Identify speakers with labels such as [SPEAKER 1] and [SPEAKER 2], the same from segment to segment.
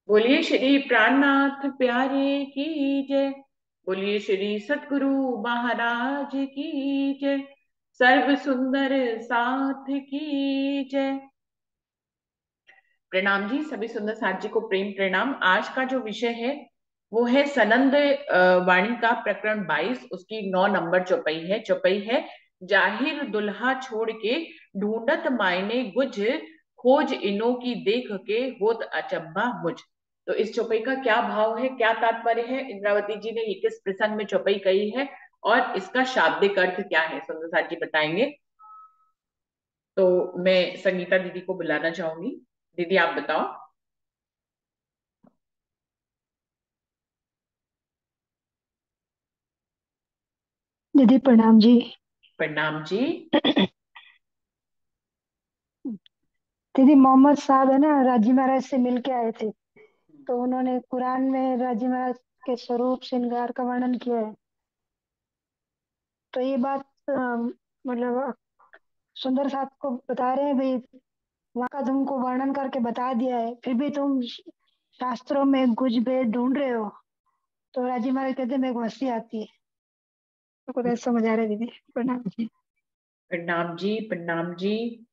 [SPEAKER 1] बोलिए श्री प्राणनाथ प्यारे की जय। बोलिए श्री सतगुरु महाराज की जय। सर्व सुंदर साथ की जय। प्रणाम जी, सभी सुंदर साथ जी को प्रेम प्रणाम। आज का जो विषय है वो है सनंद वाणी का प्रकरण 22, उसकी 9 नंबर चौपाई है। चौपाई है, जाहिर दुल्हा छोड़ के ढूंढत मायने गुज, खोज इनो की देख के होत अचंभा मुझ। तो इस चौपाई का क्या भाव है, क्या तात्पर्य है, इंद्रावती जी ने ये किस प्रसंग में चौपाई कही है और इसका शाब्दिक अर्थ क्या है, सुंदर साथ जी बताएंगे। तो मैं संगीता दीदी को बुलाना चाहूंगी। दीदी आप बताओ।
[SPEAKER 2] दीदी प्रणाम जी।
[SPEAKER 1] प्रणाम जी।
[SPEAKER 2] दीदी मोहम्मद साहब है ना, राजी महाराज से मिल के आए थे। तो उन्होंने कुरान में राजी महाराज के स्वरूप श्रृंगार का वर्णन किया है। तो ये बात मतलब सुंदर साहब को बता रहे हैं भाई, वहाँ का तुमको वर्णन करके बता दिया है, फिर भी तुम शास्त्रों में कुछ भेद ढूंढ रहे हो। तो राजी महाराज कहते हैं मेरे को हंसी आती है। तो कुछ ऐसा समझ आ रहा है दीदी। प्रणाम जी।
[SPEAKER 1] प्रणाम जी। प्रणाम जी।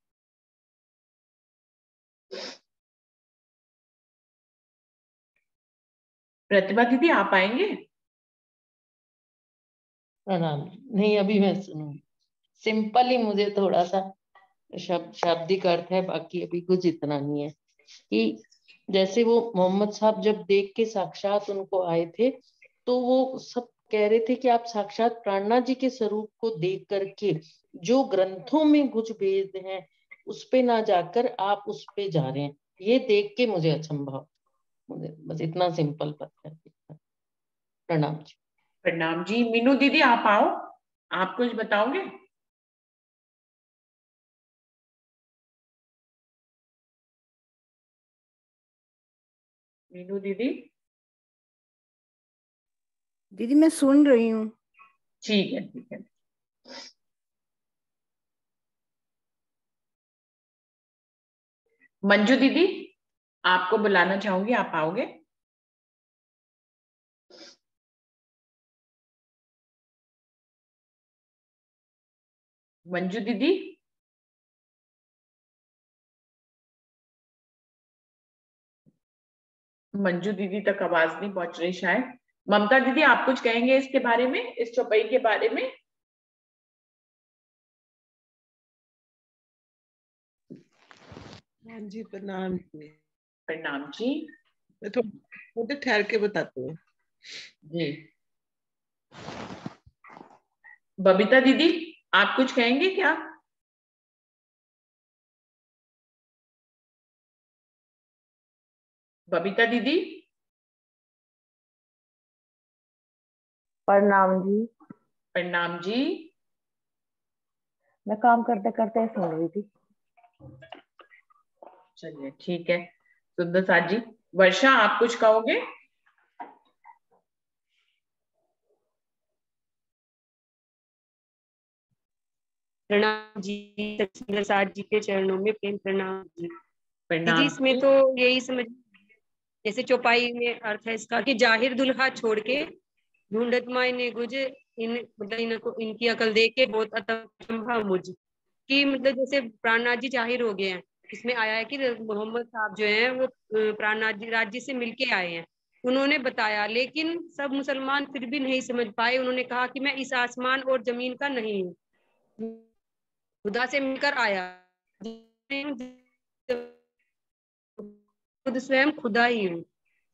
[SPEAKER 1] प्रतिभा दीदी आप आएंगे।
[SPEAKER 3] प्रणाम। नहीं, अभी मैं सुनूं। सिंपल ही मुझे थोड़ा सा शाब्दिक अर्थ है, बाकी अभी कुछ इतना नहीं है। कि जैसे वो मोहम्मद साहब जब देख के साक्षात उनको आए थे, तो वो सब कह रहे थे कि आप साक्षात प्राणनाथ जी के स्वरूप को देख करके जो ग्रंथों में कुछ भेद हैं उस पे ना जाकर आप उस पे जा रहे हैं। ये देख के मुझे अचंभा, मुझे बस इतना सिंपल पता है। प्रणाम जी।
[SPEAKER 1] प्रणाम जी। मीनू दीदी आप आओ, आप कुछ बताओगे। मीनू दीदी।
[SPEAKER 4] दीदी मैं सुन रही हूँ।
[SPEAKER 1] ठीक है, ठीक है। मंजू दीदी आपको बुलाना चाहूंगी, आप आओगे। मंजू दीदी। मंजू दीदी तक आवाज नहीं पहुंच रही शायद। ममता दीदी आप कुछ कहेंगे इसके बारे में, इस चौपाई के बारे में।
[SPEAKER 5] हाँ जी, प्रणाम जी।
[SPEAKER 1] प्रणाम जी।
[SPEAKER 5] मैं थोड़े ठहर के बताती हूँ।
[SPEAKER 1] जी। बबीता दीदी आप कुछ कहेंगे क्या। बबीता दीदी।
[SPEAKER 6] प्रणाम जी।
[SPEAKER 1] प्रणाम जी।
[SPEAKER 6] मैं काम करते करते सुन रही थी।
[SPEAKER 1] चलिए ठीक है। सुंदर साथ जी। वर्षा आप कुछ कहोगे।
[SPEAKER 7] प्रणाम जी। सचिंद्र साथ जी के चरणों में प्रेम प्रणाम जी। दीदी
[SPEAKER 1] प्रणाम
[SPEAKER 7] इसमें
[SPEAKER 1] जी।
[SPEAKER 7] तो यही समझ, जैसे चौपाई में अर्थ है इसका कि जाहिर दुल्हा छोड़ के ढूंढत मायने गुज, इन मतलब इनको इनकी अकल देख के बहुत अचंभा मुझ। कि मतलब जैसे प्राणनाथ जी जाहिर हो गए हैं, इसमें आया है कि मोहम्मद साहब जो हैं वो प्राणनाथ जी राज्य से मिलके आए हैं। उन्होंने बताया, लेकिन सब मुसलमान फिर भी नहीं समझ पाए। उन्होंने कहा कि मैं इस आसमान और जमीन का नहीं हूँ, खुदा से मिलकर आया, खुद स्वयं खुदा ही हूँ।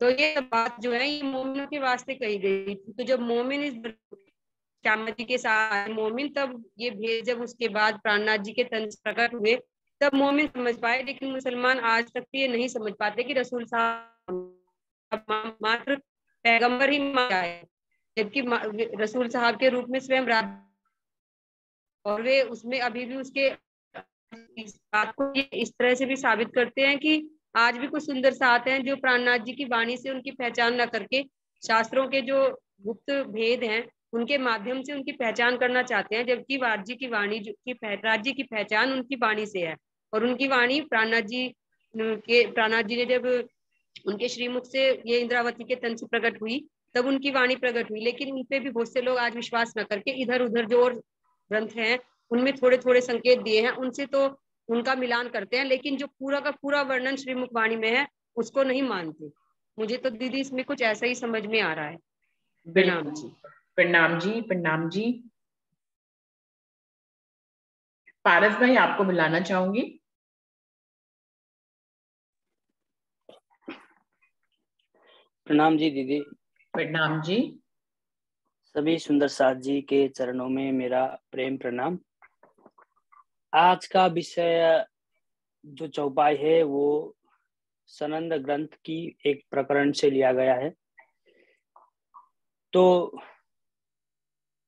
[SPEAKER 7] तो ये बात जो है ये मोमिनों के वास्ते कही गई थी। तो जब मोमिन इस श्यामा जी के साथ मोमिन, तब ये भेद जब उसके बाद प्राणनाथ जी के तन से प्रकट हुए तब मोमिन समझ पाए। लेकिन मुसलमान आज तक ये नहीं समझ पाते कि रसूल साहब मात्र पैगंबर ही माना है, जबकि रसूल साहब के रूप में स्वयं और वे उसमें अभी भी उसके इस बात को ये इस तरह से भी साबित करते हैं कि आज भी कुछ सुंदर साथ हैं जो प्राणनाथ जी की वाणी से उनकी पहचान न करके शास्त्रों के जो गुप्त भेद हैं उनके माध्यम से उनकी पहचान करना चाहते हैं, जबकि राज्य की वाणी राज्य की पहचान उनकी वाणी से है। और उनकी वाणी प्राणनाथ जी ने जब उनके श्रीमुख से ये इंद्रावती के तन से प्रकट हुई, तब उनकी वाणी प्रकट हुई। लेकिन इन पे भी बहुत से लोग आज विश्वास न करके इधर उधर जो और ग्रंथ हैं उनमें थोड़े थोड़े संकेत दिए हैं, उनसे तो उनका मिलान करते हैं, लेकिन जो पूरा का पूरा वर्णन श्रीमुख वाणी में है उसको नहीं मानते। मुझे तो दीदी इसमें कुछ ऐसा ही समझ में आ रहा है। प्रणाम
[SPEAKER 1] बिल्कुल।
[SPEAKER 7] जी।
[SPEAKER 1] प्रणाम जी, प्रणाम जी। पारस भाई, आपको बुलाना चाहूंगी।
[SPEAKER 8] प्रणाम जी दीदी।
[SPEAKER 1] प्रणाम जी।
[SPEAKER 8] सभी सुंदर साथ जी के चरणों में मेरा प्रेम प्रणाम। आज का विषय जो चौपाई है वो सनंद ग्रंथ की एक प्रकरण से लिया गया है। तो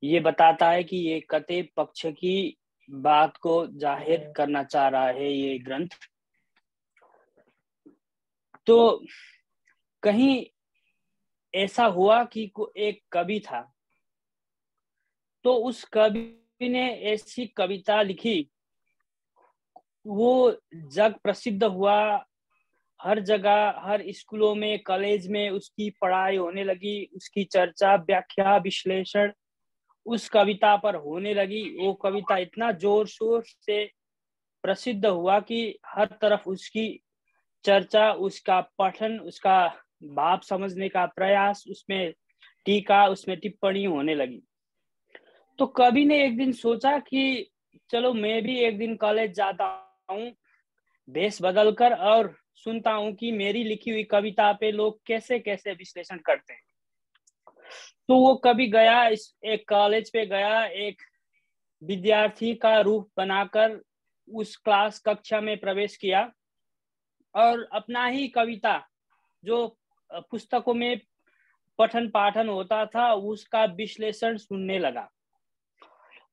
[SPEAKER 8] ये बताता है कि ये कते पक्ष की बात को जाहिर करना चाह रहा है ये ग्रंथ। तो कहीं ऐसा हुआ कि एक कवि था, तो उस कवि ने ऐसी कविता लिखी, वो जग प्रसिद्ध हुआ। हर जगह, हर स्कूलों में, कॉलेज में उसकी पढ़ाई होने लगी, उसकी चर्चा, व्याख्या, विश्लेषण उस कविता पर होने लगी। वो कविता इतना जोर शोर से प्रसिद्ध हुआ कि हर तरफ उसकी चर्चा, उसका पठन, उसका भाव समझने का प्रयास, उसमें टीका, उसमें टिप्पणी होने लगी। तो कवि ने एक दिन सोचा कि चलो मैं भी एक दिन कॉलेज जाता हूँ भेष बदलकर, और सुनता हूँ कि मेरी लिखी हुई कविता पे लोग कैसे कैसे विश्लेषण करते हैं। तो वो कवि गया, एक कॉलेज पे गया, एक विद्यार्थी का रूप बनाकर उस क्लास कक्षा में प्रवेश किया और अपना ही कविता जो पुस्तकों में पठन पाठन होता था उसका विश्लेषण सुनने लगा।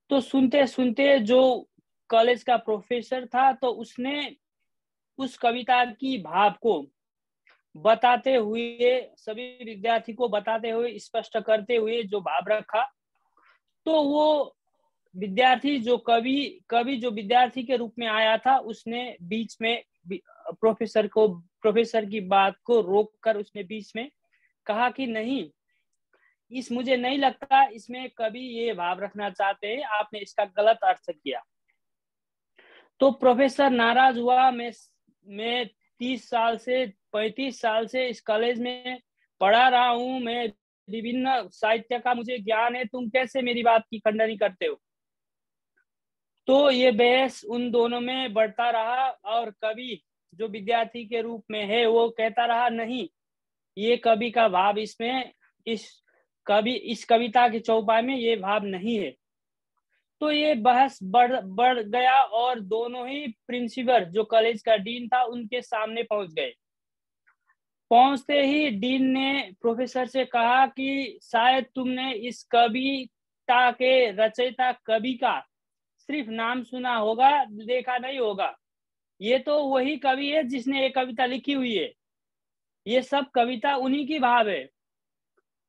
[SPEAKER 8] तो सुनते सुनते जो कॉलेज का प्रोफेसर था, तो उसने उस कविता की भाव को बताते हुए, सभी विद्यार्थी को बताते हुए, स्पष्ट करते हुए जो भाव रखा, तो वो विद्यार्थी जो कवि जो विद्यार्थी के रूप में आया था, उसने बीच में प्रोफेसर की बात को रोककर उसने बीच में कहा कि नहीं, मुझे नहीं लगता इसमें कवि ये भाव रखना चाहते हैं, आपने इसका गलत अर्थ किया। तो प्रोफेसर नाराज हुआ। मैं 30 साल से 35 साल से इस कॉलेज में पढ़ा रहा हूँ, मैं विभिन्न साहित्य का मुझे ज्ञान है, तुम कैसे मेरी बात की खंडनी करते हो। तो ये बहस उन दोनों में बढ़ता रहा और कवि जो विद्यार्थी के रूप में है वो कहता रहा नहीं, ये कवि का भाव इसमें, इस कविता की चौपाई में ये भाव नहीं है। तो ये बहस बढ़ गया और दोनों ही प्रिंसिपल जो कॉलेज का डीन था उनके सामने पहुंच गए। पहुंचते ही डीन ने प्रोफेसर से कहा कि शायद तुमने इस कविता के रचयिता कवि का सिर्फ नाम सुना होगा, देखा नहीं होगा। ये तो वही कवि है जिसने ये कविता लिखी हुई है, ये सब कविता उन्हीं की भाव है।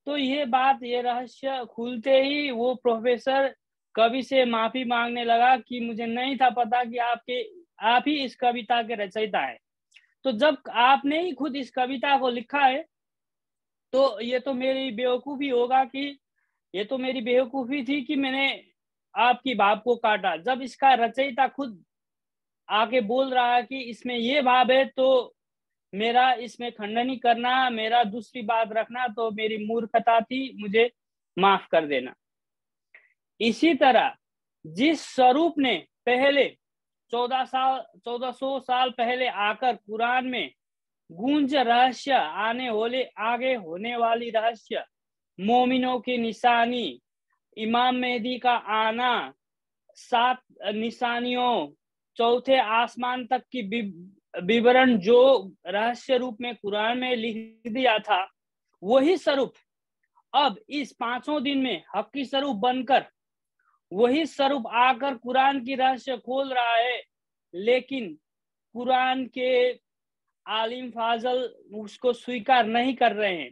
[SPEAKER 8] तो ये बात, ये रहस्य खुलते ही वो प्रोफेसर कवि से माफी मांगने लगा कि मुझे नहीं था पता कि आप ही इस कविता के रचयिता है। तो जब आपने ही खुद इस कविता को लिखा है तो ये तो मेरी बेवकूफी होगा कि ये तो मेरी बेवकूफी थी कि मैंने आपकी भाव को काटा। जब इसका रचयिता खुद आके बोल रहा है कि इसमें ये भाव है, तो मेरा इसमें खंडनी करना, मेरा दूसरी बात रखना तो मेरी मूर्खता थी, मुझे माफ कर देना। इसी तरह जिस स्वरूप ने पहले 1400 साल पहले आकर कुरान में गूंज रहस्य आगे होने वाली रहस्य, मोमिनों की निशानी, इमाम मेहदी का आना, 7 निशानियों, चौथे आसमान तक की विवरण जो रहस्य रूप में कुरान में लिख दिया था, वही स्वरूप अब इस 5 दिन में हकी स्वरूप बनकर वही स्वरूप आकर कुरान की रहस्य खोल रहा है। लेकिन कुरान के आलिम फाजल उसको स्वीकार नहीं कर रहे हैं।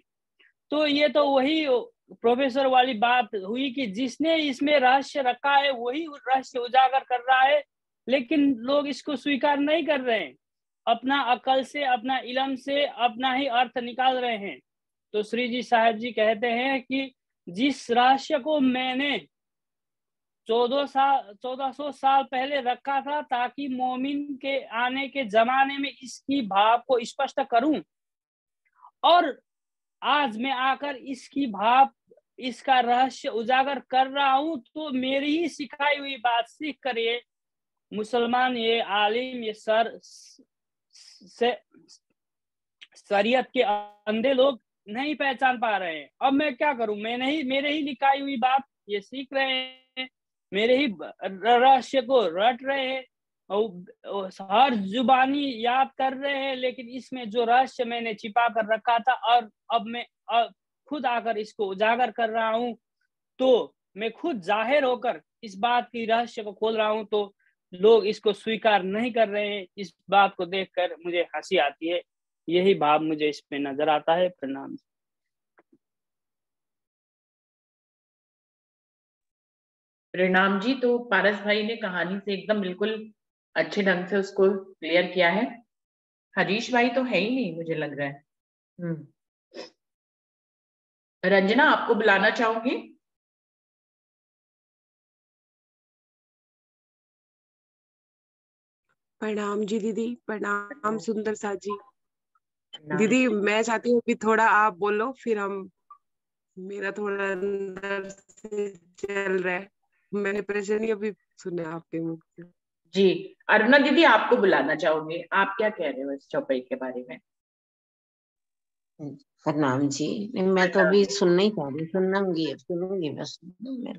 [SPEAKER 8] तो ये तो वही प्रोफेसर वाली बात हुई कि जिसने इसमें रहस्य रखा है वही रहस्य उजागर कर रहा है, लेकिन लोग इसको स्वीकार नहीं कर रहे हैं। अपना अकल से, अपना इलम से अपना ही अर्थ निकाल रहे हैं। तो श्री जी साहब जी कहते हैं कि जिस रहस्य को मैंने 1400 साल पहले रखा था ताकि मोमिन के आने के जमाने में इसकी भाव को स्पष्ट करूं, और आज मैं आकर इसका रहस्य उजागर कर रहा हूं, तो मेरी ही सिखाई हुई बात सीख कर ये मुसलमान, ये आलिम, ये शरीयत के अंधे लोग नहीं पहचान पा रहे हैं। अब मैं क्या करूं? मेरे ही लिखाई हुई बात ये सीख रहे हैं, मेरे ही रहस्य को रट रहे हैं और हर जुबानी याद कर रहे हैं, लेकिन इसमें जो रहस्य मैंने छिपा कर रखा था और अब मैं खुद आकर इसको उजागर कर रहा हूं, तो मैं खुद जाहिर होकर इस बात की रहस्य को खोल रहा हूं, तो लोग इसको स्वीकार नहीं कर रहे हैं। इस बात को देखकर मुझे हंसी आती है। यही भाव मुझे इसमें नजर आता है। प्रणाम।
[SPEAKER 1] प्रणाम जी। तो पारस भाई ने कहानी से एकदम बिल्कुल अच्छे ढंग से उसको क्लियर किया है। हरीश भाई तो है ही नहीं, मुझे लग रहा है। रंजना, आपको बुलाना चाहूंगी।
[SPEAKER 9] प्रणाम जी दीदी। प्रणाम सुंदर सा जी। दीदी मैं चाहती हूँ कि थोड़ा आप बोलो, फिर हम, मेरा थोड़ा अंदर से चल रहा है, मैंने परेशानी अभी सुना आपके मुंह से।
[SPEAKER 1] जी, अरुणा दीदी आपको बुलाना चाहूंगी। आप क्या कह रहे हो इस चौपाई के बारे में?
[SPEAKER 10] प्रणाम जी। मैं तो अभी सुनना ही चाह रही, सुनूंगी बस। मेरे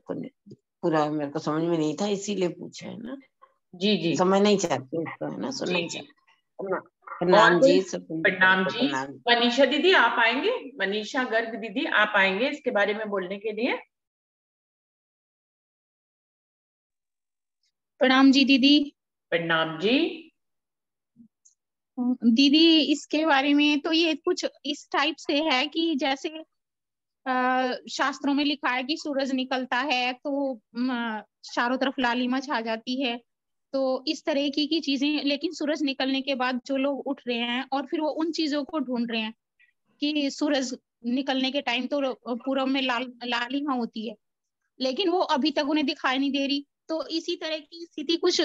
[SPEAKER 10] को समझ में नहीं था, इसीलिए पूछा है ना।
[SPEAKER 1] जी जी,
[SPEAKER 10] समझना ही चाहती हूँ उसको, है ना, सुनना ही चाहती।
[SPEAKER 1] प्रणाम जी। प्रणाम जी। मनीषा दीदी आप आएंगे? मनीषा गर्ग दीदी आप आएंगे इसके बारे में बोलने के लिए?
[SPEAKER 11] प्रणाम जी दीदी।
[SPEAKER 1] प्रणाम जी।
[SPEAKER 11] दीदी इसके बारे में तो ये कुछ इस टाइप से है कि जैसे शास्त्रों में लिखा है कि सूरज निकलता है तो चारों तरफ लालिमा छा जाती है, तो इस तरह की चीजें। लेकिन सूरज निकलने के बाद जो लोग उठ रहे हैं और फिर वो उन चीजों को ढूंढ रहे हैं कि सूरज निकलने के टाइम तो पूरब में लालिमा होती है, लेकिन वो अभी तक उन्हें दिखाई नहीं दे रही। तो इसी तरह की स्थिति कुछ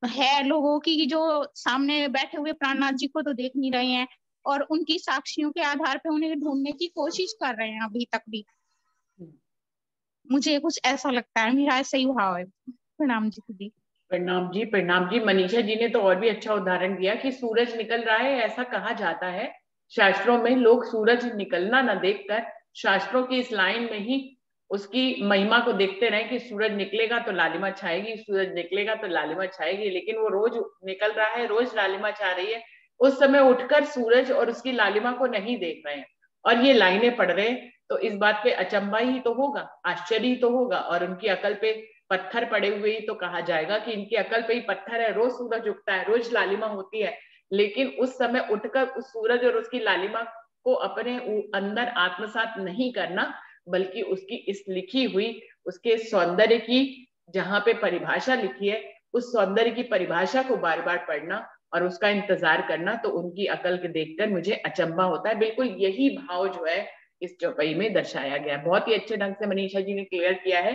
[SPEAKER 11] है लोगों की, जो सामने बैठे हुए प्राणनाथ जी को तो देख नहीं रहे हैं और उनकी साक्षियों के आधार पे उन्हें ढूंढने की कोशिश कर रहे हैं अभी तक भी। मुझे कुछ ऐसा लगता है, मेरा ऐसा ही भाव है। प्रणाम जी दीदी।
[SPEAKER 1] प्रणाम जी। प्रणाम जी। मनीषा जी ने तो और भी अच्छा उदाहरण दिया कि सूरज निकल रहा है, ऐसा कहा जाता है शास्त्रों में। लोग सूरज निकलना न देखकर शास्त्रों की इस लाइन में ही उसकी महिमा को देखते रहे कि सूरज निकलेगा तो लालिमा छाएगी, सूरज निकलेगा तो लालिमा छाएगी। लेकिन वो रोज निकल रहा है, रोज लालिमा छा रही है। उस समय उठकर सूरज और उसकी लालिमा को नहीं देख रहे हैं और ये लाइनें पढ़ रहे हैं, तो इस बात पे अचंभा ही तो होगा, आश्चर्य ही तो होगा। और उनकी अकल पे पत्थर पड़े हुए ही तो कहा जाएगा कि इनकी अकल पे ही पत्थर है। रोज सूरज उगता है, रोज लालिमा होती है, लेकिन उस समय उठकर उस सूरज और उसकी लालिमा को अपने अंदर आत्मसात नहीं करना, बल्कि उसकी इस लिखी हुई, उसके सौंदर्य की जहां पे परिभाषा लिखी है, उस सौंदर्य की परिभाषा को बार बार पढ़ना और उसका इंतजार करना, तो उनकी अकल के देखकर मुझे अचंभा होता है। बिल्कुल यही भाव जो है इस चौपाई में दर्शाया गया है। बहुत ही अच्छे ढंग से मनीषा जी ने क्लियर किया है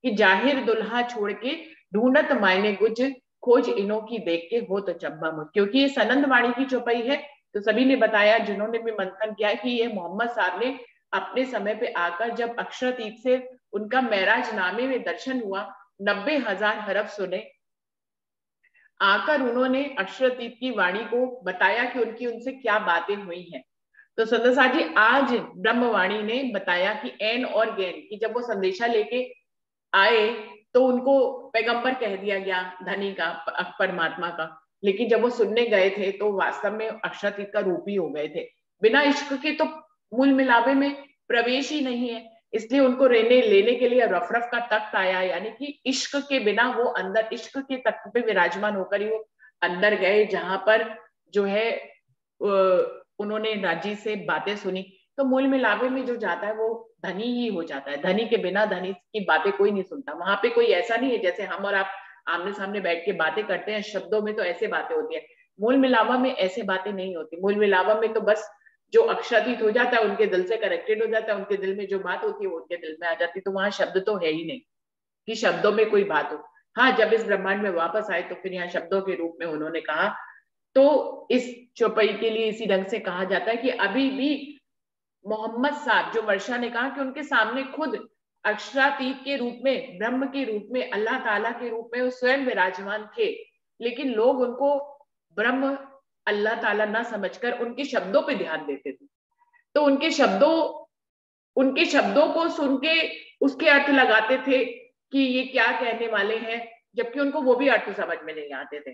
[SPEAKER 1] कि जाहिर दुल्हा छोड़ के ढूंढत मायने गुज, खोज इनो की देख के हो तो चंबा मुझ। क्योंकि ये सनंद वाणी की चौपाई है, तो सभी ने बताया, जिन्होंने भी मंथन किया, कि ये मोहम्मद साहब ने अपने समय पे आकर जब अक्षरातीत से उनका महराज नामे में दर्शन हुआ, 90,000 हरफ सुने, आकर उन्होंने अक्षरातीत की वाणी को बताया कि उनकी उनसे क्या बातें हुई हैं। तो संदसा जी आज ब्रह्मवाणी ने बताया कि एन और गैन की जब वो संदेशा लेके आए तो उनको पैगंबर कह दिया गया, धनी का, परमात्मा का। लेकिन जब वो सुनने गए थे तो वास्तव में अक्षरातीत का रूप ही हो गए थे। बिना इश्क के तो मूल मिलावे में प्रवेश ही नहीं है, इसलिए उनको लेने के लिए रफ का तख्त आया, यानी कि इश्क के बिना वो अंदर, इश्क के तख्त पे विराजमान होकर ही वो अंदर गए, जहां पर जो है उन्होंने राजी से बातें सुनी। तो मूल मिलावे में जो जाता है वो धनी ही हो जाता है। धनी के बिना धनी की बातें कोई नहीं सुनता। वहां पे कोई ऐसा नहीं है जैसे हम और आप आमने सामने बैठ के बातें करते हैं, शब्दों में तो ऐसे बातें होती है, मूल मिलावा में ऐसे बातें नहीं होती। मूल मिलावा में तो बस जो अक्षरातीत हो जाता है उनके दिल से कनेक्टेड हो जाता है, उनके दिल में जो बात होती है वो उनके दिल में आ जाती है। तो वहां शब्द तो है ही नहीं कि शब्दों में कोई बात हो। हाँ, जब इस ब्रह्मांड में वापस आए तो फिर यहाँ शब्दों के रूप में उन्होंने कहा। तो इस चौपाई के लिए इसी ढंग से कहा जाता है कि अभी भी मोहम्मद साहब, जो वर्षा ने कहा कि उनके सामने खुद अक्षरातीत के रूप में, ब्रह्म के रूप में, अल्लाह ताला के रूप में वो स्वयं विराजमान थे, लेकिन लोग उनको ब्रह्म अल्लाह ताला ना समझकर उनके शब्दों पे ध्यान देते थे। तो उनके शब्दों को सुन के उसके अर्थ लगाते थे कि ये क्या कहने वाले हैं, जबकि उनको वो भी अर्थ समझ में नहीं आते थे।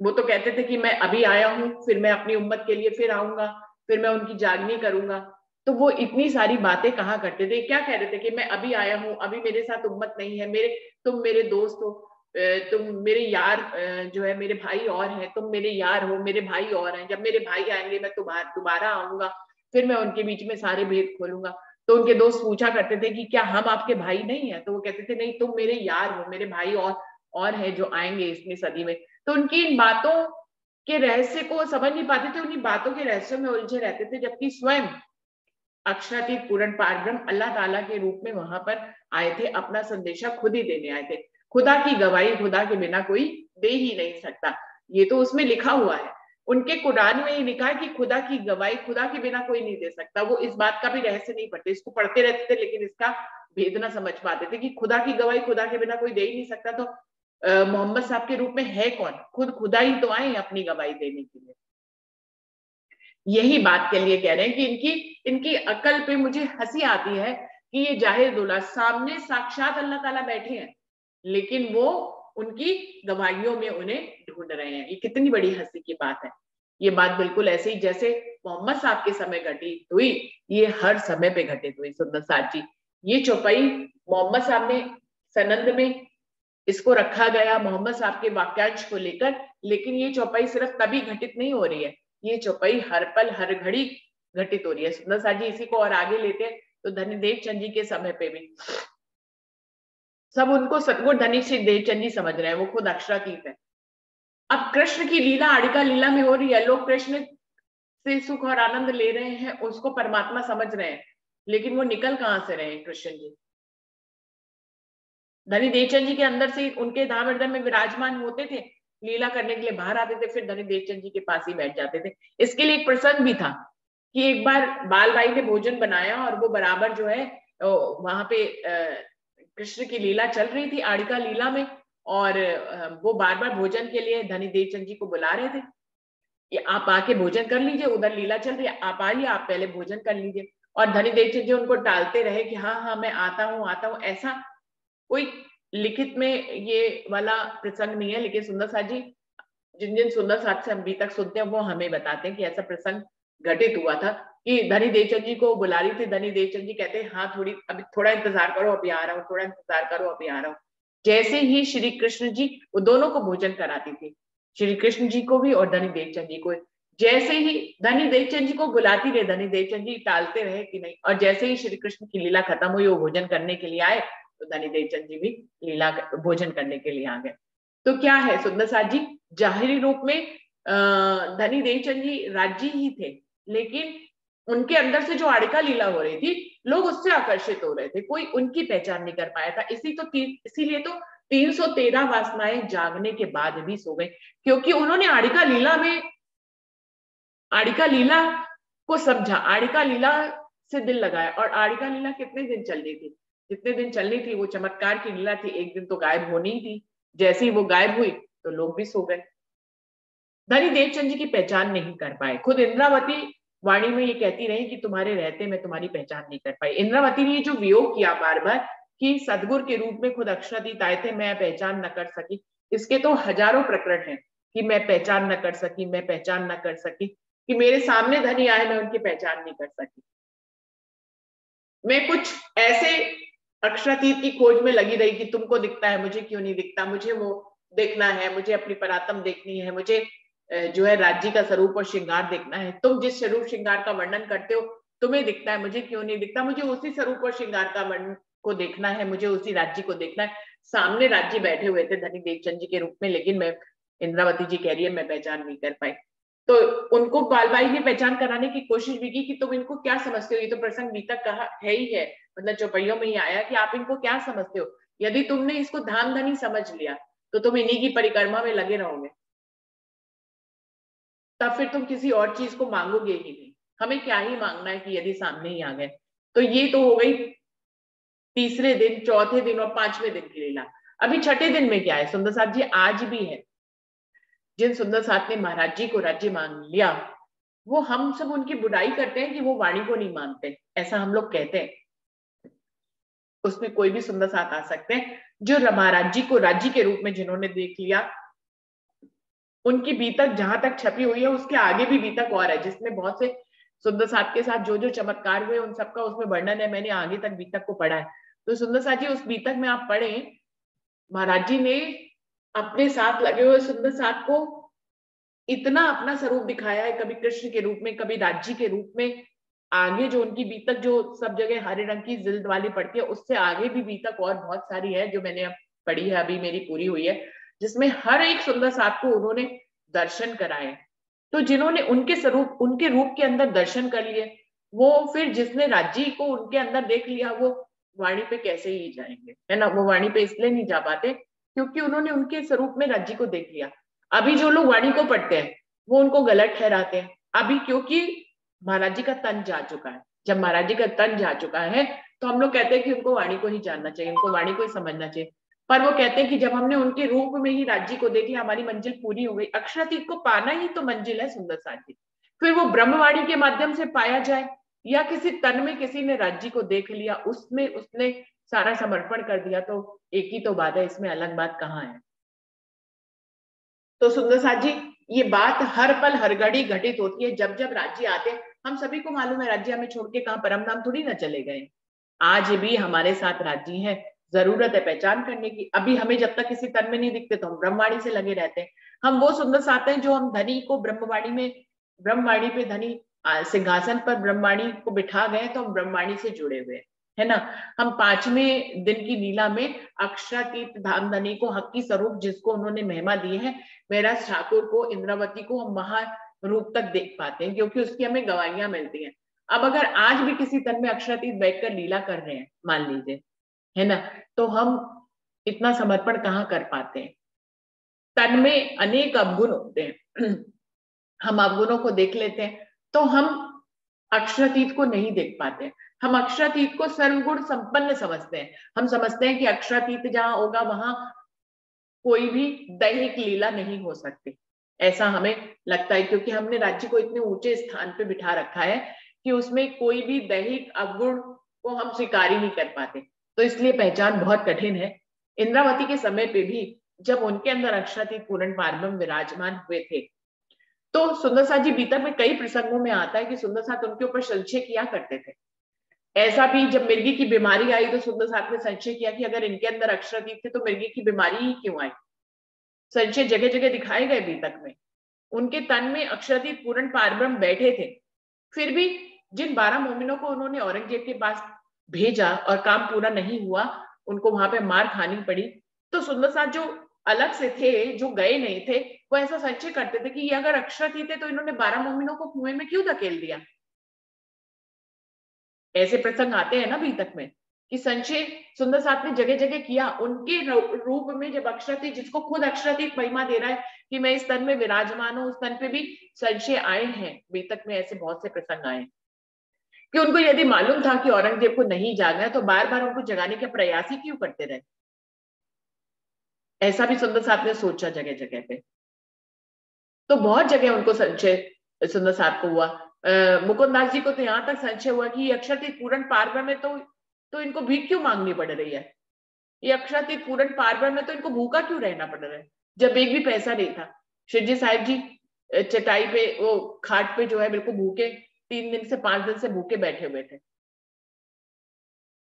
[SPEAKER 1] वो तो कहते थे कि मैं अभी आया हूं, फिर मैं अपनी उम्मत के लिए फिर आऊंगा, फिर मैं उनकी जागनी करूंगा। तो वो इतनी सारी बातें कहा करते थे, क्या कह रहे थे कि मैं अभी आया हूं, अभी मेरे साथ उम्मत नहीं है, तुम मेरे दोस्त हो, तुम मेरे यार जो है, मेरे भाई और हैं, तुम मेरे यार हो, मेरे भाई और हैं, जब मेरे भाई आएंगे मैं दोबारा आऊंगा, फिर मैं उनके बीच में सारे भेद खोलूंगा। तो उनके दोस्त पूछा करते थे कि क्या हम आपके भाई नहीं है? तो वो कहते थे नहीं, तुम मेरे यार हो, मेरे भाई और है जो आएंगे इसमें सदी में। तो उनकी इन बातों के रहस्य को समझ नहीं पाते थे, उन्हीं बातों के रहस्यों में उलझे रहते थे, जबकि स्वयं अक्षरातीत पूर्ण पारब्रह्म अल्लाह ताला के रूप में वहां पर आए थे, अपना संदेशा खुद ही देने आए थे। खुदा की गवाही खुदा के बिना कोई दे ही नहीं सकता, ये तो उसमें लिखा हुआ है, उनके कुरान में ही लिखा है कि खुदा की गवाही खुदा के बिना कोई नहीं दे सकता। वो इस बात का भी रहस्य नहीं पढ़ते, इसको पढ़ते रहते थे लेकिन इसका भेद ना समझ पाते थे कि खुदा की गवाही खुदा के बिना कोई दे ही नहीं सकता। तो मोहम्मद साहब के रूप में है कौन? खुद खुदा ही तो आए अपनी गवाही देने के लिए। यही बात के लिए कह रहे हैं कि इनकी अकल पे मुझे हंसी आती है कि ये जाहिर दूल्हा सामने साक्षात अल्लाह ताला बैठे हैं, लेकिन वो उनकी गवाहियों में उन्हें ढूंढ रहे हैं। ये कितनी बड़ी हंसी की बात है। ये बात बिल्कुल ऐसे ही जैसे मोहम्मद साहब के समय घटित हुई, ये हर समय पे घटित हुई। सुंदर साथ जी, ये चौपाई मोहम्मद साहब ने सनंद में इसको रखा गया मोहम्मद साहब के वाक्यांश को लेकर, लेकिन ये चौपाई सिर्फ तभी घटित नहीं हो रही है, ये चौपाई हर पल हर घड़ी घटित हो रही है। सुंदर साथ जी, इसी को और आगे लेते हैं तो धनीदेव चंद जी के समय पे भी सब उनको सतगुरु धनी श्री देवचंद जी समझ रहे हैं, वो खुद अक्षरातीत है। अब कृष्ण की लीला आड़िका लीला में हो रही है, लोग कृष्ण से सुख और आनंद ले रहे हैं, उसको परमात्मा समझ रहे हैं, लेकिन वो निकल कहां से रहे हैं कृष्ण जी? धनी देवचंद जी के अंदर से उनके धाम हृदय में विराजमान होते थे, लीला करने के लिए बाहर आते थे, फिर धनी देवचंद जी के पास ही बैठ जाते थे। इसके लिए एक प्रसंग भी था कि एक बार बाल भाई ने भोजन बनाया और वो बराबर जो है वहां पे कृष्ण की लीला चल रही थी आड़िका लीला में, और वो बार बार भोजन के लिए धनी देवचंद जी को बुला रहे थे कि आप आके भोजन कर लीजिए, उधर लीला चल रही है, आप आइए, आप पहले भोजन कर लीजिए। और धनी देवचंद जी उनको टालते रहे कि हाँ हाँ मैं आता हूँ। ऐसा कोई लिखित में ये वाला प्रसंग नहीं है, लेकिन सुंदर साथ जी जिन सुंदर साथ से हम अभी तक सुनते हैं वो हमें बताते हैं कि ऐसा प्रसंग घटित हुआ था कि धनी देवचंद जी को बुला रही थी। धनी देवचंद जी कहते हैं हाँ अभी थोड़ा इंतजार करो, अभी आ रहा हूँ, थोड़ा इंतजार करो, अभी आ रहा हूँ। जैसे ही श्री कृष्ण जी, वो दोनों को भोजन कराती थी, श्री कृष्ण जी को भी और धनी देवचंद जी को। जैसे ही धनी देवचंद जी को बुलाती रहे, धनी देवचंद जी टालते रहे कि नहीं, और जैसे ही श्री कृष्ण की लीला खत्म हुई, वो भोजन करने के लिए आए, तो धनी देवचंद जी भी लीला भोजन करने के लिए आ गए। तो क्या है सुंदर साथ जी, जाहिरी रूप में धनी देवचंद जी राज्य ही थे, लेकिन उनके अंदर से जो आड़िका लीला हो रही थी, लोग उससे आकर्षित हो रहे थे, कोई उनकी पहचान नहीं कर पाया था। इसीलिए तो 313 वासनाएं जागने के बाद भी सो गई, क्योंकि उन्होंने आड़िका लीला को समझा, आड़िका लीला से दिल लगाया। और आड़िका लीला कितने दिन चलनी थी? जितने दिन चलनी थी वो चमत्कार की लीला थी, एक दिन तो गायब होनी ही थी। जैसे ही वो गायब हुई तो लोग भी सो गए। धनी देवचंद जी की पहचान नहीं कर पाए। खुद इंद्रावती वाणी में ये कहती रही कि तुम्हारे रहते मैं तुम्हारी पहचान नहीं कर पाई। इंद्रावती ने जो वियोग किया बार बार कि सदगुरु के रूप में खुद अक्षरातीत आए थे, मैं पहचान न कर सकी, इसके तो हजारों प्रकरण हैं कि मैं पहचान न कर सकी, मैं पहचान न कर सकी, कि मेरे सामने धनी आए मैं उनकी पहचान नहीं कर सकी। मैं कुछ ऐसे अक्षरातीत की खोज में लगी रही कि तुमको दिखता है, मुझे क्यों नहीं दिखता, मुझे वो देखना है, मुझे अपनी परात्म देखनी है, मुझे जो है राज्य का स्वरूप और श्रृंगार देखना है। तुम जिस स्वरूप श्रृंगार का वर्णन करते हो तुम्हें दिखता है, मुझे क्यों नहीं दिखता, मुझे उसी स्वरूप और श्रृंगार का वर्णन को देखना है, मुझे उसी राज्य को देखना है। सामने राज्य बैठे हुए थे धनी देवचंद जी के रूप में, लेकिन मैं इंद्रावती जी कह रही है मैं पहचान नहीं कर पाई। तो उनको बालबाई ने पहचान कराने की कोशिश भी की कि तुम इनको क्या समझते हो, ये तो प्रसंग बीतक कहा है ही है, मतलब चौपाइयों में ही आया कि आप इनको क्या समझते हो, यदि तुमने इसको धाम धनी समझ लिया तो तुम इन्हीं की परिक्रमा में लगे रहोगे, तब फिर तुम किसी और चीज को मांगोगे ही नहीं। हमें क्या ही मांगना है कि यदि सामने ही आ गए। तो ये तो हो गई तीसरे दिन, चौथे दिन और पांचवें दिन की लीला। अभी छठे दिन में क्या है, सुंदर साथ जी आज भी है। जिन सुंदर साथ ने महाराज जी को राज्य मांग लिया, वो हम सब उनकी बुराई करते हैं कि वो वाणी को नहीं मानते, ऐसा हम लोग कहते हैं। उसमें कोई भी सुंदर साथ आ सकते हैं जो महाराज जी को राज्य के रूप में जिन्होंने देख लिया, उनकी बीतक जहां तक छपी हुई है उसके आगे भी बीतक और है, जिसमें बहुत से सुंदर साथ के साथ जो जो चमत्कार हुए उन सबका उसमें वर्णन है। मैंने आगे तक बीतक को पढ़ा है। तो सुंदर साथ जी उस बीतक में आप पढ़े, महाराज जी ने अपने साथ लगे हुए सुंदर साथ को इतना अपना स्वरूप दिखाया है, कभी कृष्ण के रूप में, कभी राज्य के रूप में। आगे जो उनकी बीतक जो सब जगह हरे रंग की जिल्द वाली पड़ती है, उससे आगे भी बीतक और बहुत सारी है जो मैंने अब पढ़ी है, अभी मेरी पूरी हुई है, जिसमें हर एक सुंदर साथ को उन्होंने दर्शन कराए। तो जिन्होंने उनके स्वरूप, उनके रूप के अंदर दर्शन कर लिए, वो फिर जिसने राज्य को उनके अंदर देख लिया, वो वाणी पे कैसे ही जाएंगे, है ना। वो वाणी पे इसलिए नहीं जा पाते क्योंकि उन्होंने उनके स्वरूप में राज्य को देख लिया। अभी जो लोग वाणी को पढ़ते हैं वो उनको गलत ठहराते हैं, अभी क्योंकि महाराज जी का तन जा चुका है। जब महाराज जी का तन जा चुका है तो हम लोग कहते हैं कि उनको वाणी को ही जानना चाहिए, उनको वाणी को ही समझना चाहिए। पर वो कहते हैं कि जब हमने उनके रूप में ही राज्य को देख लिया, हमारी मंजिल पूरी हो गई। अक्षरातीत को पाना ही तो मंजिल है सुंदर साथ जी। फिर वो ब्रह्मवाणी के माध्यम से पाया जाए या किसी तन में किसी ने राज्य को देख लिया, उसमें उसने सारा समर्पण कर दिया, तो एक ही तो बात है, इसमें अलग बात कहाँ है। तो सुंदर साथ जी ये बात हर पल हर घड़ी घटित होती है। जब जब राज्य आते हैं, हम सभी को मालूम है राज्य हमें छोड़ के कहाँ परम धाम थोड़ी ना चले गए, आज भी हमारे साथ राज्य है। जरूरत है पहचान करने की। अभी हमें जब तक किसी तन में नहीं दिखते तो हम ब्रह्मवाणी से लगे रहते हैं। हम वो सुंदर साथ हैं जो हम धनी को ब्रह्मवाणी में, ब्रह्मवाणी पे धनी सिंहासन पर ब्रह्मवाणी को बिठा गए तो हम ब्रह्मवाणी से जुड़े हुए, है ना। हम पांचवें दिन की लीला में अक्षरातीत धाम धनी को, हक की स्वरूप जिसको उन्होंने महिमा दी है, मेरा ठाकुर को, इंद्रावती को हम महारूप तक देख पाते हैं क्योंकि उसकी हमें गवाहियां मिलती हैं। अब अगर आज भी किसी तन में अक्षरातीत बैठकर लीला कर रहे हैं मान लीजिए, है ना, तो हम इतना समर्पण कहाँ कर पाते हैं। तन में अनेक अवगुण होते हैं, हम अवगुणों को देख लेते हैं तो हम अक्षरातीत को नहीं देख पाते। हम अक्षरातीत को सर्वगुण संपन्न समझते हैं। हम समझते हैं कि अक्षरातीत जहां होगा वहां कोई भी दैहिक लीला नहीं हो सकती, ऐसा हमें लगता है क्योंकि हमने राज्य को इतने ऊंचे स्थान पे बिठा रखा है कि उसमें कोई भी दैहिक अवगुण को हम स्वीकार ही नहीं कर पाते। तो इसलिए पहचान बहुत कठिन है। इंद्रावती के समय पे भी जब उनके अंदर अक्षरातीत पूर्ण पारब्रह्म विराजमान हुए थे, तो सुंदर साथ जी बीतक में कई प्रसंगों में आता है कि सुंदर साथ उनके ऊपर संशय किया करते थे। ऐसा भी जब मिर्गी की बीमारी आई तो सुंदर साथ ने संशय किया कि अगर इनके अंदर अक्षरातीत थे तो मिर्गी की बीमारी ही क्यों आई। संशय जगह जगह दिखाए गए बीतक में। उनके तन में अक्षरातीत पूर्ण पारब्रह्म बैठे थे, फिर भी जिन 12 मोमिनों को उन्होंने औरंगजेब के पास भेजा और काम पूरा नहीं हुआ, उनको वहां पे मार खानी पड़ी। तो सुंदर साथ जो अलग से थे, जो गए नहीं थे, वो ऐसा संशय करते थे कि ये अगर अक्षरातीत थे तो इन्होंने 12 मोमिनों को कुएं में क्यों धकेल दिया। ऐसे प्रसंग आते हैं ना बीतक में कि संशय सुंदर साथ ने जगह जगह किया। उनके रूप में जब अक्षरातीत, जिसको खुद अक्षरातीत महिमा दे रहा है कि मैं इस तन में विराजमान हूं, उस तन पे भी संशय आए हैं। बीतक में ऐसे बहुत से प्रसंग आए कि उनको यदि मालूम था कि औरंगजेब को नहीं जागना है तो बार बार उनको जगाने का प्रयास ही क्यों करते रहे। ऐसा भी सुंदर साथ ने सोचा जगह जगह पे। तो बहुत जगह उनको संशय सुंदर साथ को हुआ। मुकुंददास जी को तो यहाँ तक संशय हुआ कि अक्षरातीत पूर्ण पारब्रह्म में तो इनको भीख क्यों मांगनी पड़ रही है। ये अक्षरातीत पूर्ण पारब्रह्म में तो इनको भूखा क्यों रहना पड़ रहा है जब एक भी पैसा नहीं था। शिवजी साहिब जी चटाई पे, वो खाट पे जो है बिल्कुल भूखे, 3 दिन से 5 दिन से भूखे बैठे हुए थे।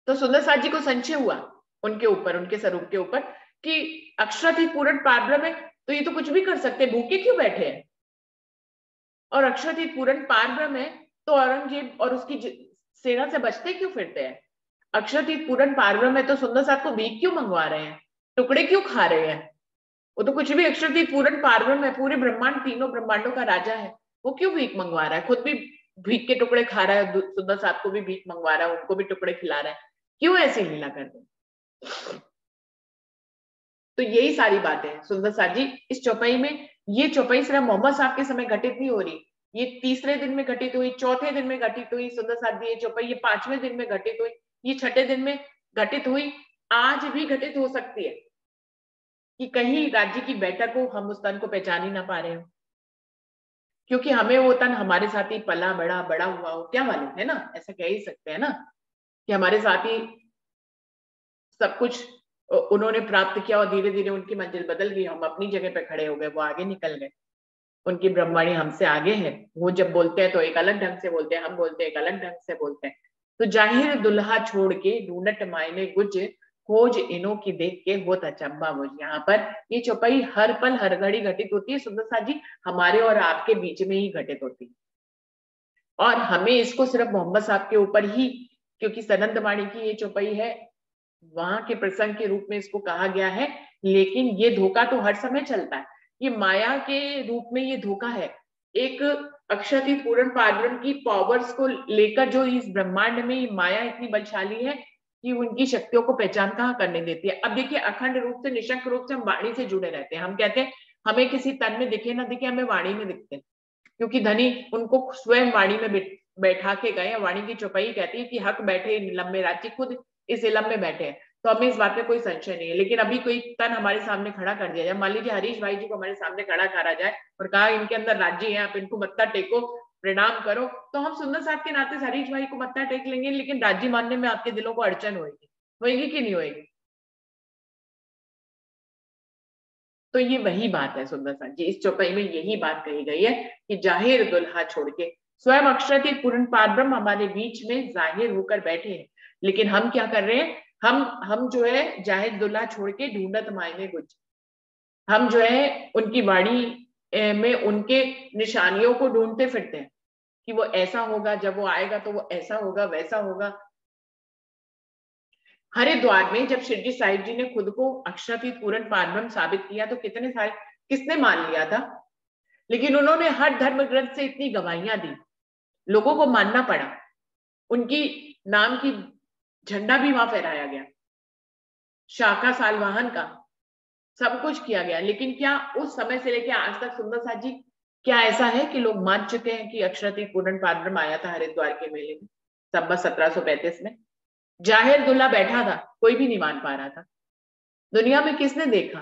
[SPEAKER 1] तो सुंदर साथ जी को संशय हुआ उनके ऊपर, उनके स्वरूप के ऊपर कि अक्षरातीत पूर्ण पारब्रह्म है तो ये तो कुछ भी कर सकते, भूखे क्यों बैठे हैं। और अक्षरातीत पूर्ण पारब्रह्म है तो औरंगजेब और उसकी सेना से बचते क्यों फिरते हैं। अक्षरातीत पूर्ण पारब्रह्म है तो सुंदर साथ को भीख क्यों मंगवा रहे हैं, टुकड़े क्यों खा रहे हैं। वो तो कुछ भी अक्षरतीत पूर्ण पारब्रह्म है, पूरे ब्रह्मांड, तीनों ब्रह्मांडों का राजा है। वो क्यों भीख मंगवा रहा है? खुद भी भीख के टुकड़े खा रहा है, सुंदर साहब को भी भीख मंगवा रहा है, उनको भी टुकड़े खिला रहा है। क्यों ऐसी लीला कर रहे? तो यही सारी बातें हैं सुंदर साहब जी इस चौपाई में। ये चौपाई सिर्फ मोहम्मद साहब के समय घटित नहीं हो रही, ये तीसरे दिन में घटित हुई, चौथे दिन में घटित हुई सुंदर साहब जी ये चौपाई, ये पांचवें दिन में घटित हुई, ये छठे दिन में घटित हुई, आज भी घटित हो सकती है कि कहीं राज्य की बैठक को हम उस तन को पहचान ही ना पा रहे हो, क्योंकि हमें वो तन हमारे साथ ही पला बड़ा बड़ा हुआ हो, क्या मालूम, है ना? ऐसा कह ही सकते हैं ना कि हमारे साथ ही सब कुछ उन्होंने प्राप्त किया और धीरे धीरे उनकी मंजिल बदल गई, हम अपनी जगह पे खड़े हो गए, वो आगे निकल गए, उनकी ब्रह्मवाणी हमसे आगे है। वो जब बोलते हैं तो एक अलग ढंग से बोलते हैं, हम बोलते हैं एक अलग ढंग से बोलते हैं। तो जाहिर दुल्हा छोड़ के ढूंढट मायने गुज, खोज इनो की देख के होत अचंबा मुझ। यहाँ पर ये चौपाई हर पल हर घड़ी घटित होती है सुंदर साहब जी, हमारे और आपके बीच में ही घटित होती है। और हमें इसको सिर्फ मोहम्मद साहब के ऊपर ही, क्योंकि सनंद वाणी की ये चौपाई है, वहां के प्रसंग के रूप में इसको कहा गया है, लेकिन ये धोखा तो हर समय चलता है। ये माया के रूप में ये धोखा है, एक अक्षरातीत पूर्ण पारब्रह्म की पावर्स को लेकर जो इस ब्रह्मांड में माया इतनी बलशाली है कि उनकी शक्तियों को पहचान कहाँ करने देती है। अब देखिए अखंड रूप से निशंक रूप से हम वाणी से जुड़े रहते हैं, हम कहते हैं हमें किसी तन में दिखे ना दिखे, हमें वाणी में दिखते हैं, क्योंकि धनी उनको स्वयं वाणी में बैठा के गए। वाणी की चौपाई कहती है कि हक बैठे इलम में, राज्य खुद इस इलम में बैठे हैं, तो हमें इस बात में कोई संशय नहीं है। लेकिन अभी कोई तन हमारे सामने खड़ा कर दिया जाए, मान लीजिए हरीश भाई जी को हमारे सामने खड़ा करा जाए और कहा इनके अंदर राज्य है, आप इनको मत्था टेको, प्रणाम करो, तो हम सुंदर साहब के नाते हरीश भाई को मत्था टेक लेंगे, लेकिन राज्य मानने में आपके दिलों को अड़चन होगी कि नहीं होगी? तो ये वही बात है सुंदर साहब जी, इस चौपाई में यही बात कही गई है कि जाहिर दुल्हा छोड़ के स्वयं अक्षरातीत पूर्ण पारब्रह्म हमारे बीच में जाहिर होकर बैठे हैं, लेकिन हम क्या कर रहे हैं? हम जो है जाहिर दुल्हा छोड़ के ढूंढत मायने गुज, हम जो है उनकी वाणी में उनके निशानियों को ढूंढते फिरते हैं कि वो ऐसा होगा, जब वो आएगा तो वो ऐसा होगा, वैसा होगा। हरिद्वार में जब शिरडी साहिब जी ने खुद को अक्षरातीत पूर्ण पारब्रह्म साबित किया तो कितने सारे किसने मान लिया था, लेकिन उन्होंने हर धर्म ग्रंथ से इतनी गवाहियां दी, लोगों को मानना पड़ा, उनकी नाम की झंडा भी वहां फहराया गया, शाखा सालवाहन का सब कुछ किया गया, लेकिन क्या उस समय से लेकर आज तक सुंदर साहब जी क्या ऐसा है कि लोग मान चुके हैं कि अक्षरातीत पूर्ण पारब्रह्म आया था हरिद्वार के मेले में संवत 1735 में? जाहिर दुल्हा बैठा था, कोई भी नहीं मान पा रहा था। दुनिया में किसने देखा,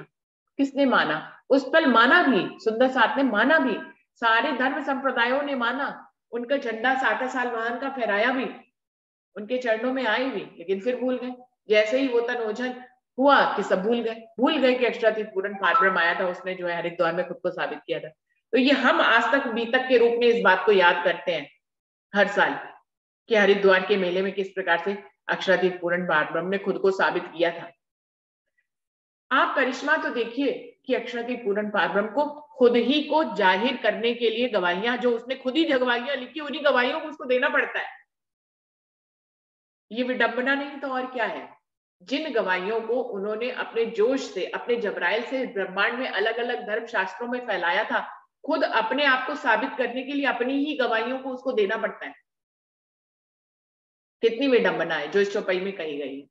[SPEAKER 1] किसने माना? उस पल माना भी, सुंदर साहब ने माना भी, सारे धर्म संप्रदायों ने माना, उनका झंडा शाखा सालवाहन का फहराया भी, उनके चरणों में आए भी, लेकिन फिर भूल गए। जैसे ही वो तनोजन हुआ कि सब भूल गए कि अक्षरातीत पूर्ण पारब्रह्म आया था, उसने जो है हरिद्वार में खुद को साबित किया था। तो ये हम आज तक बीतक के रूप में इस बात को याद करते हैं हर साल कि हरिद्वार के मेले में किस प्रकार से अक्षरातीत पूर्ण पारब्रह्म ने खुद को साबित किया था। आप करिश्मा तो देखिए कि अक्षरातीत पूर्ण पारब्रह्म को खुद ही को जाहिर करने के लिए गवाहियां जो उसने खुद ही गवाहियां लिखी, उन्हीं गवाहियों को उसको देना पड़ता है। ये विडंबना नहीं तो और क्या है? जिन गवाहियों को उन्होंने अपने जोश से, अपने जबराइल से ब्रह्मांड में अलग अलग धर्म शास्त्रों में फैलाया था, खुद अपने आप को साबित करने के लिए अपनी ही गवाहियों को उसको देना पड़ता है। कितनी विडंबना है जो इस चौपाई में कही गई है।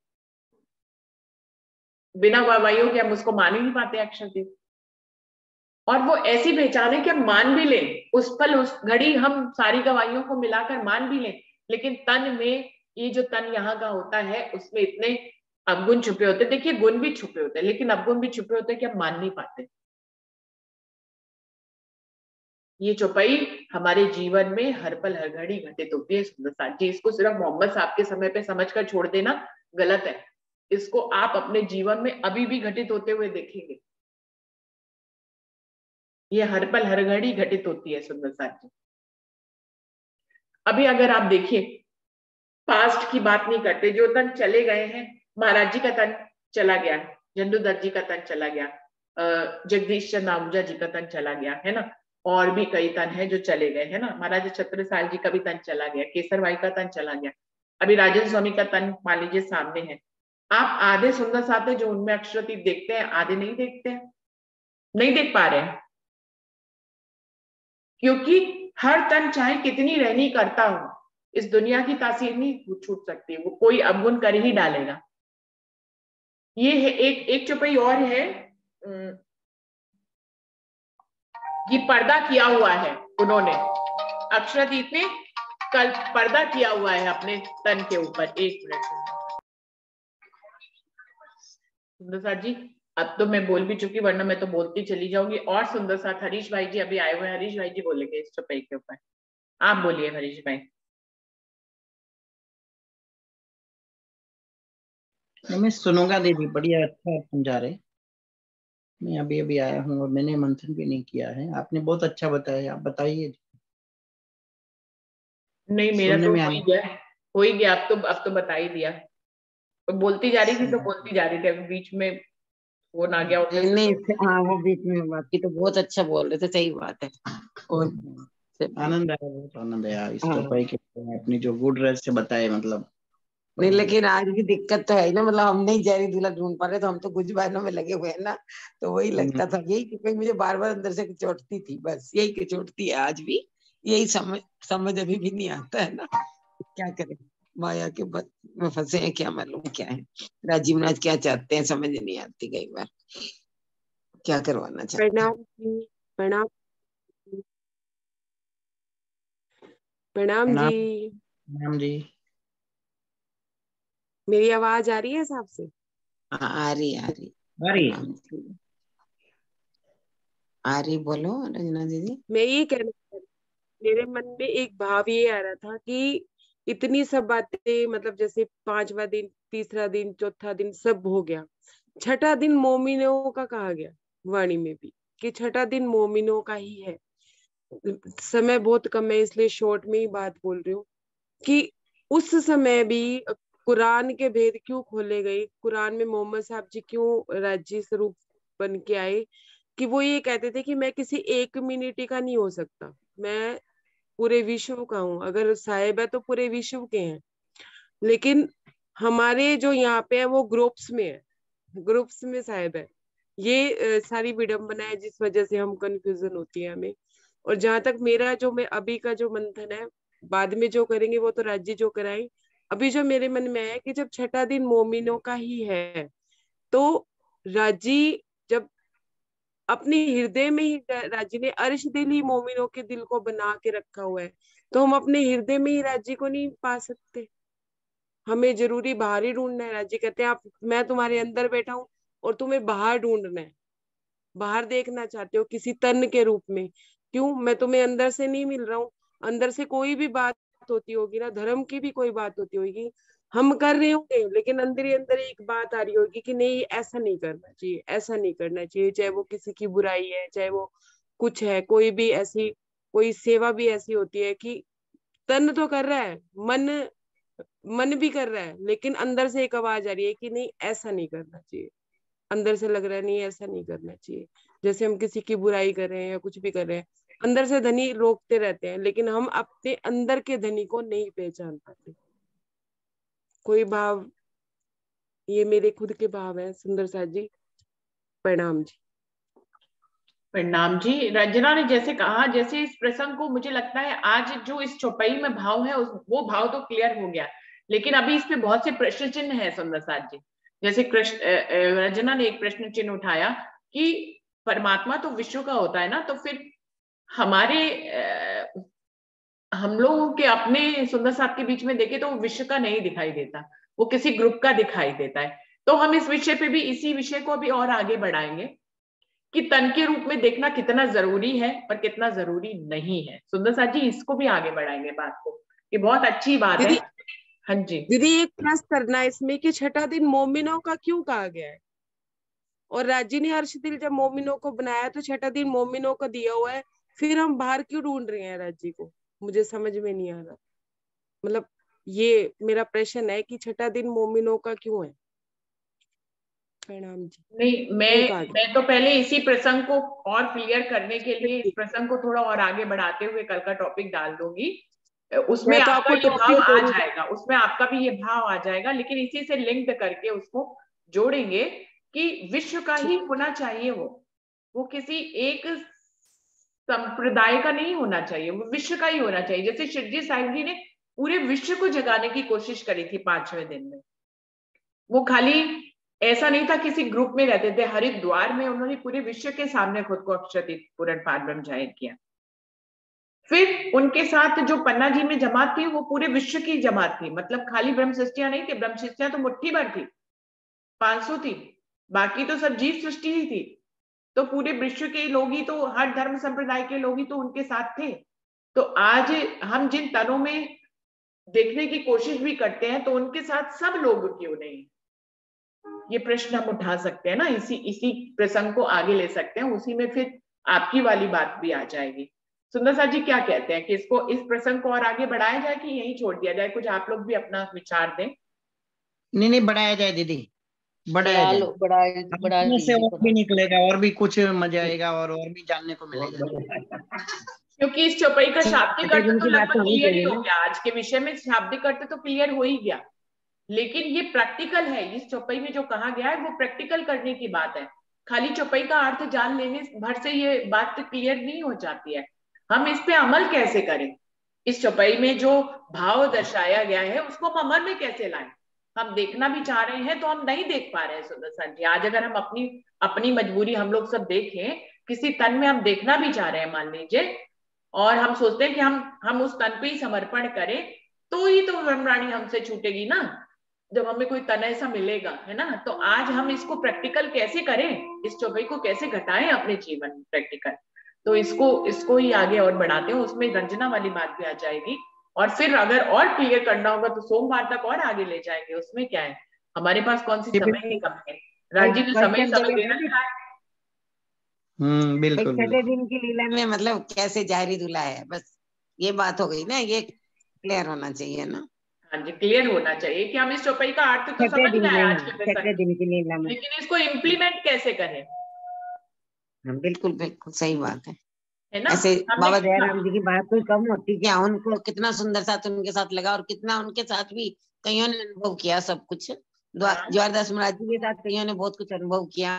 [SPEAKER 1] बिना गवाहियों के हम उसको मान ही नहीं पाते अक्षरातीत, और वो ऐसी पहचान है कि हम मान भी लें उस पल उस घड़ी, हम सारी गवाहियों को मिलाकर मान भी लें, लेकिन तन में ये जो तन यहाँ का होता है उसमें इतने अवगुण छुपे होते हैं। देखिए गुण भी छुपे होते हैं, लेकिन अवगुण भी छुपे होते हैं कि हम मान नहीं पाते। ये चौपाई हमारे जीवन में हर पल हर घड़ी घटित होती है सुंदर साहब जी। इसको सिर्फ मोहम्मद साहब के समय पे समझकर छोड़ देना गलत है, इसको आप अपने जीवन में अभी भी घटित होते हुए देखेंगे। ये हर पल हर घड़ी घटित होती है सुंदर साहब जी। अभी अगर आप देखिए, पास्ट की बात नहीं करते, जो तन चले गए हैं, महाराज जी का तन चला गया, झंडूधर जी का तन चला गया, जगदीश चंद्र आहूजा जी का तन चला गया, है ना, और भी कई तन है जो चले गए, है ना, महाराजा छत्रसाल जी का भी तन चला गया, केसर भाई का तन चला गया, अभी राजेंद्र स्वामी का तन मान लीजिए सामने है। आप आधे सुंदर साहब जो उनमें अक्षरातीत देखते हैं, आधे नहीं देखते हैं। नहीं देख पा रहे हैं, क्योंकि हर तन चाहे कितनी रहनी करता हो, इस दुनिया की तासीर नहीं छूट सकती, वो कोई अवगुण कर ही डालेगा। ये है एक चौपाई और है कि पर्दा किया हुआ है उन्होंने, अक्षरादीप ने कल पर्दा किया हुआ है अपने तन के ऊपर। एक मिनट सुंदर साथ जी, अब तो मैं बोल भी चुकी, वरना मैं तो बोलती चली जाऊंगी। और सुंदर साथ हरीश भाई जी अभी आए हुए हैं, हरीश भाई जी बोलेंगे इस चौपाई के ऊपर। आप बोलिए हरीश भाई।
[SPEAKER 12] मैं सुनूंगा दीदी, बढ़िया, अच्छा आप समझा रहे। मैं अभी अभी आया हूँ और मैंने मंथन भी नहीं किया है, आपने बहुत अच्छा बताया, आप बताइए।
[SPEAKER 1] नहीं मेरा
[SPEAKER 12] सुनने
[SPEAKER 1] तो
[SPEAKER 12] में
[SPEAKER 1] हो ही गया, हो ही गया, अब तो बता ही दिया। तो बोलती जा रही थी तो बोलती जा रही थी, अभी बीच में फोन आ गया।
[SPEAKER 10] नहीं हाँ, वो बीच में बाकी तो बहुत अच्छा बोल रहे थे, सही बात है। और
[SPEAKER 12] आनंद आया, बहुत आनंद आया इस
[SPEAKER 10] हाँ।
[SPEAKER 12] चौपाई के अपनी जो गुड रेस से बताए, मतलब
[SPEAKER 10] नहीं लेकिन आज भी दिक्कत तो है ही ना, मतलब हम नहीं जहरी दूल्हा ढूंढ पा रहे, तो हम तो कुछ बहनों में लगे हुए हैं ना, तो वही लगता था, यही क्योंकि मुझे बार बार अंदर से चोटती थी, बस यही की चोटती है आज भी, यही समझ अभी भी नहीं आता है ना, क्या करें, माया के में फंसे हैं, क्या मालूम क्या है राजीव नाथ क्या चाहते हैं, समझ नहीं आती कई बार क्या करवाना चाहते हैं।
[SPEAKER 9] प्रणाम जी, प्रणाम, प्रणाम जी।
[SPEAKER 12] प्रणाम जी।
[SPEAKER 9] मेरी आवाज आ रही है साहब से?
[SPEAKER 10] आ रही
[SPEAKER 12] आ रही
[SPEAKER 10] आ रही, बोलो रंजना दीदी।
[SPEAKER 9] मैं ये कहना चाह रही, मेरे मन में एक भाव ये आ रहा था कि इतनी सब बातें, मतलब जैसे 5वां दिन, तीसरा दिन, चौथा दिन सब हो गया, छठा दिन मोमिनों का कहा गया वाणी में भी कि छठा दिन मोमिनों का ही है। समय बहुत कम है इसलिए शॉर्ट में ही बात बोल रही हूँ कि उस समय भी कुरान के भेद क्यों खोले गए, कुरान में मोहम्मद साहब जी क्यों राज्य स्वरूप बन के आए, कि वो ये कहते थे कि मैं किसी एक कम्युनिटी का नहीं हो सकता, मैं पूरे विश्व का हूँ, अगर साहिब है तो पूरे विश्व के हैं। लेकिन हमारे जो यहाँ पे है वो ग्रुप्स में है, ग्रुप्स में साहिब है, ये सारी विडंबना है जिस वजह से हम कंफ्यूजन होती है हमें। और जहां तक मेरा जो मैं अभी का जो मंथन है, बाद में जो करेंगे वो तो राज्य जो कराए, अभी जो मेरे मन में है कि जब छठा दिन मोमिनों का ही है, तो राज्य जब अपने हृदय में ही, राज्य ने अर्श दिल ही मोमिनों के दिल को बना के रखा हुआ है, तो हम अपने हृदय में ही राज्य को नहीं पा सकते, हमें जरूरी बाहर ही ढूंढना है। राज्य कहते हैं आप, मैं तुम्हारे अंदर बैठा हूं और तुम्हें बाहर ढूंढना है, बाहर देखना चाहते हो किसी तन के रूप में, क्यों, मैं तुम्हें अंदर से नहीं मिल रहा हूँ, अंदर से कोई भी बात होती होगी ना, धर्म की भी कोई बात होती होगी, हम कर रहे होंगे, लेकिन अंदर ही अंदर एक बात आ रही होगी कि नहीं ऐसा नहीं करना चाहिए, ऐसा नहीं करना चाहिए, चाहे वो किसी की बुराई है, चाहे वो कुछ है, कोई भी ऐसी, कोई सेवा भी ऐसी होती है कि तन तो कर रहा है, मन मन भी कर रहा है, लेकिन अंदर से एक आवाज आ रही है कि नहीं ऐसा नहीं करना चाहिए, अंदर से लग रहा है नहीं ऐसा नहीं करना चाहिए। जैसे हम किसी की बुराई कर रहे हैं या कुछ भी कर रहे हैं, अंदर से धनी रोकते रहते हैं, लेकिन हम अपने अंदर के धनी को नहीं पहचान पाते। कोई भाव, ये मेरे खुद के भाव है सुंदर साथ जी। प्रणाम जी।
[SPEAKER 1] प्रणाम जी। रंजना ने जैसे कहा, जैसे इस प्रसंग को मुझे लगता है आज जो इस चौपाई में भाव है वो भाव तो क्लियर हो गया, लेकिन अभी इस पे बहुत से प्रश्न चिन्ह है सुंदर साथ जी। जैसे रंजना ने एक प्रश्न चिन्ह उठाया कि परमात्मा तो विश्व का होता है ना, तो फिर हमारे हम लोगों के अपने सुंदर साथ के बीच में देखे तो वो विश्व का नहीं दिखाई देता, वो किसी ग्रुप का दिखाई देता है। तो हम इस विषय पे भी, इसी विषय को अभी और आगे बढ़ाएंगे कि तन के रूप में देखना कितना जरूरी है और कितना जरूरी नहीं है। सुंदर साथ जी इसको भी आगे बढ़ाएंगे बात को, ये बहुत अच्छी बात है। हाँ जी
[SPEAKER 9] दीदी, एक प्लस करना है इसमें कि छठा दिन मोमिनों का क्यों कहा गया है, और राज्य ने हर्ष दिल जब मोमिनों को बनाया तो छठा दिन मोमिनों को दिया हुआ है, फिर हम बाहर क्यों ढूंढ रहे हैं राज्य को, मुझे समझ में नहीं आ रहा। मतलब ये मेरा प्रश्न है कि छठा दिन मोमिनों का क्यों है। प्रणाम जी।
[SPEAKER 1] नहीं, मैं तो पहले इसी प्रसंग को और क्लियर करने के लिए इस प्रसंग को थोड़ा और आगे बढ़ाते हुए कल का टॉपिक डाल दूंगी, उसमें
[SPEAKER 9] मैं तो
[SPEAKER 1] आपका
[SPEAKER 9] आपको
[SPEAKER 1] ये भाव
[SPEAKER 9] टॉपिक
[SPEAKER 1] आ जाएगा, उसमें आपका भी ये भाव आ जाएगा, लेकिन इसी से लिंक्ड करके उसको जोड़ेंगे कि विश्व का ही होना चाहिए वो, वो किसी एक संप्रदाय का नहीं होना चाहिए, वो विश्व का ही होना चाहिए। जैसे शिरडी साहिब जी ने पूरे विश्व को जगाने की कोशिश करी थी 5वें दिन में। वो खाली ऐसा नहीं था किसी ग्रुप में रहते थे, हरिद्वार में उन्होंने पूरे विश्व के सामने खुद को अक्षरतीत पूर्ण पारब्रह्म जाहिर किया। फिर उनके साथ जो पन्ना जी में जमात थी वो पूरे विश्व की जमात थी, मतलब खाली ब्रह्म सृष्टियां नहीं थी, ब्रह्म सृष्टियां तो मुट्ठी भर थी, 500 थी, बाकी तो सब जीव सृष्टि ही थी। तो पूरे विश्व के लोग ही तो, हर धर्म संप्रदाय के लोग ही तो उनके साथ थे। तो आज हम जिन तनों में देखने की कोशिश भी करते हैं तो उनके साथ सब लोग क्यों नहीं, ये प्रश्न हम उठा सकते हैं ना। इसी प्रसंग को आगे ले सकते हैं, उसी में फिर आपकी वाली बात भी आ जाएगी। सुंदर साहब जी क्या कहते हैं कि इसको, इस प्रसंग को और आगे बढ़ाया जाए कि यहीं छोड़ दिया जाए? कुछ आप लोग भी अपना विचार दें।
[SPEAKER 12] नहीं, बढ़ाया जाए दीदी, बढ़ाया जाए,
[SPEAKER 3] बढ़ा
[SPEAKER 12] से और भी निकलेगा, और भी कुछ मजा आएगा, और भी जानने को मिलेगा।
[SPEAKER 1] क्योंकि इस चौपाई का शाब्दिक अर्थ तो लगभग क्लियर ही हो गया, आज के विषय में शाब्दिक अर्थ तो क्लियर हो ही गया, लेकिन ये प्रैक्टिकल है। इस चौपाई में जो कहा गया है वो प्रैक्टिकल करने की बात है। खाली चौपाई का अर्थ जान लेने भर से ये बात क्लियर नहीं हो जाती है। हम इस पे अमल कैसे करें? इस चौपाई में जो भाव दर्शाया गया है उसको हम अमल में कैसे लाएं? हम देखना भी चाह रहे हैं तो हम नहीं देख पा रहे हैं। सुंदर सर जी, आज अगर हम अपनी मजबूरी हम लोग सब देखें, किसी तन में हम देखना भी चाह रहे हैं मान लीजिए, और हम सोचते हैं कि हम उस तन पे ही समर्पण करें, तो ही तो ब्रह्मरानी हमसे छूटेगी ना, जब हमें कोई तन ऐसा मिलेगा, है ना। तो आज हम इसको प्रैक्टिकल कैसे करें, इस चौपाई को कैसे घटाएं अपने जीवन में प्रैक्टिकल, तो इसको ही आगे और बढ़ाते हैं। उसमें रंजना वाली बात भी आ जाएगी, और फिर अगर और क्लियर करना होगा तो सोमवार तक और आगे ले जाएंगे। उसमें क्या है, हमारे पास कौन सी समय की कमी है? राजीव जी समय देना है।
[SPEAKER 12] बिल्कुल।
[SPEAKER 10] छठे दिन की लीला में मतलब कैसे जाहिरी दूल्हा है, बस ये बात हो गई ना, ये क्लियर होना चाहिए ना।
[SPEAKER 1] हाँ जी, क्लियर होना चाहिए कि हम इस चौपाई का अर्थ तो समझ गए आज के
[SPEAKER 10] छठे दिन की लीला में,
[SPEAKER 1] लेकिन इसको इम्प्लीमेंट कैसे करें?
[SPEAKER 10] बिल्कुल बिल्कुल सही बात है
[SPEAKER 1] ना।
[SPEAKER 10] ऐसे बाबा दयाराम जी की बात कोई कम होती क्या? उनको कितना सुंदर साथ उनके साथ लगा, और कितना उनके साथ भी कईयों ने अनुभव किया सब कुछ। ज्वारदास महाराज जी के साथ कईयों ने बहुत कुछ अनुभव किया।